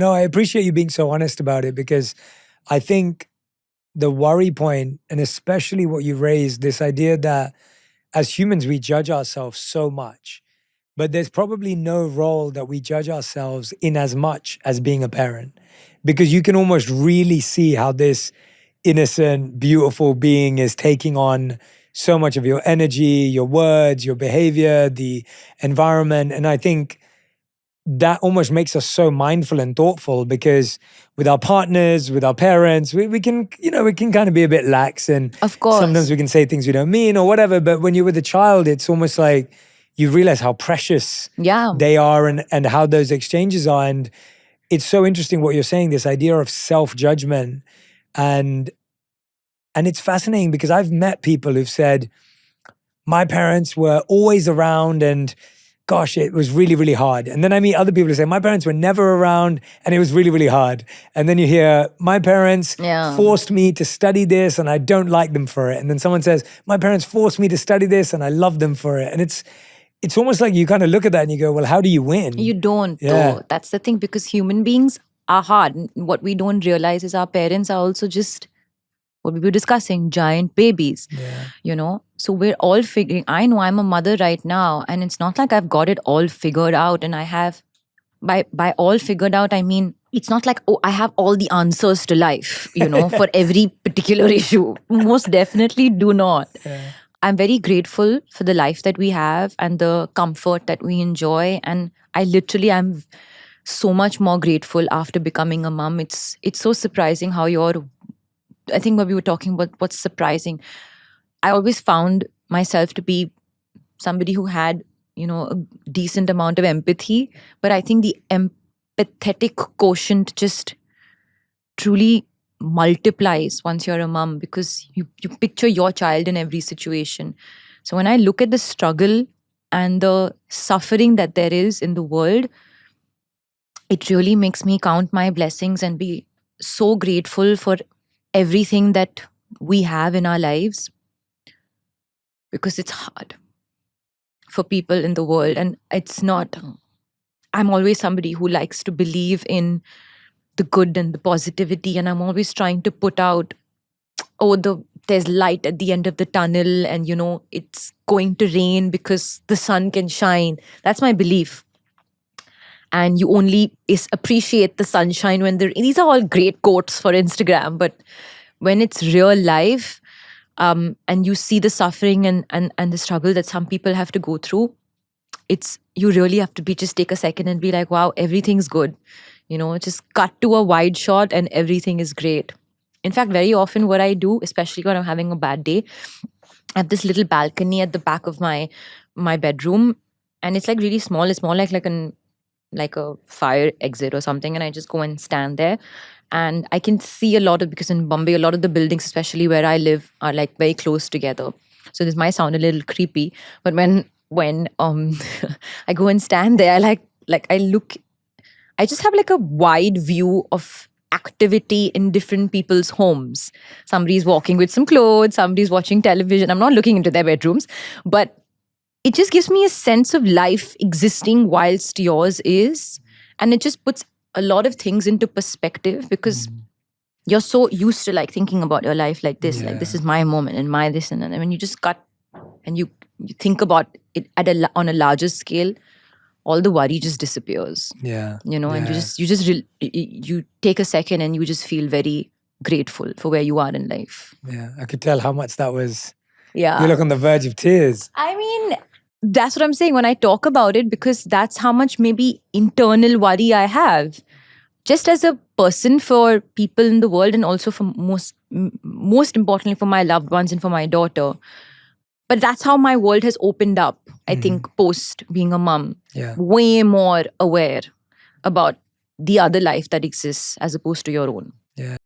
No, I appreciate you being so honest about it, because I think the worry point, and especially what you raised, this idea that as humans, we judge ourselves so much, but there's probably no role that we judge ourselves in as much as being a parent, because you can almost really see how this innocent, beautiful being is taking on so much of your energy, your words, your behavior, the environment. And I think that almost makes us so mindful and thoughtful, because with our partners, with our parents, we can, we can kind of be a bit lax, and Of course. sometimes we can say things we don't mean or whatever. But when you're with a child, it's almost like you realize how precious they are, and how those exchanges are. And it's so interesting what you're saying, this idea of self-judgment. And it's fascinating, because I've met people who've said, my parents were always around and gosh, it was really, really hard. And then I meet other people who say, my parents were never around and it was really, really hard. And then you hear, my parents forced me to study this and I don't like them for it. And then someone says, my parents forced me to study this and I love them for it. And it's almost like you kind of look at that and you go, well, how do you win? You don't, though. That's the thing, because human beings are hard. What we don't realize is our parents are also just, what we were discussing, giant babies, So we're all figuring, I know I'm a mother right now, and it's not like I've got it all figured out. And I have, by all figured out, I mean, it's not like, I have all the answers to life, for every particular issue. Most definitely do not. Yeah. I'm very grateful for the life that we have and the comfort that we enjoy. And I'm so much more grateful after becoming a mom. It's so surprising how I think when we were talking about what's surprising, I always found myself to be somebody who had, a decent amount of empathy. But I think the empathetic quotient just truly multiplies once you're a mom, because you picture your child in every situation. So when I look at the struggle and the suffering that there is in the world, it really makes me count my blessings and be so grateful for everything that we have in our lives, because it's hard for people in the world. And it's not, I'm always somebody who likes to believe in the good and the positivity, and I'm always trying to put out, there's light at the end of the tunnel, and it's going to rain because the sun can shine. That's my belief. And you only appreciate the sunshine when these are all great quotes for Instagram, but when it's real life, and you see the suffering and the struggle that some people have to go through, you really have to just take a second and be like, wow, everything's good. Just cut to a wide shot and everything is great. In fact, very often what I do, especially when I'm having a bad day, I have this little balcony at the back of my bedroom, and it's like really small. It's more like a fire exit or something, and I just go and stand there, and I can see because in Bombay, a lot of the buildings, especially where I live, are like very close together. So this might sound a little creepy, but when I go and stand there, I just have like a wide view of activity in different people's homes. Somebody's walking with some clothes, somebody's watching television. I'm not looking into their bedrooms, but it just gives me a sense of life existing whilst yours is. And it just puts a lot of things into perspective, because you're so used to thinking about your life like this, like this is my moment and my this and that. And when you just cut and you think about it on a larger scale, all the worry just disappears. And you take a second and you just feel very grateful for where you are in life. Yeah, I could tell how much that was. Yeah, you look on the verge of tears. I mean, that's what I'm saying when I talk about it, because that's how much maybe internal worry I have, just as a person, for people in the world, and also for most importantly for my loved ones and for my daughter. But that's how my world has opened up, I think, post being a mom. Yeah. Way more aware about the other life that exists as opposed to your own. Yeah.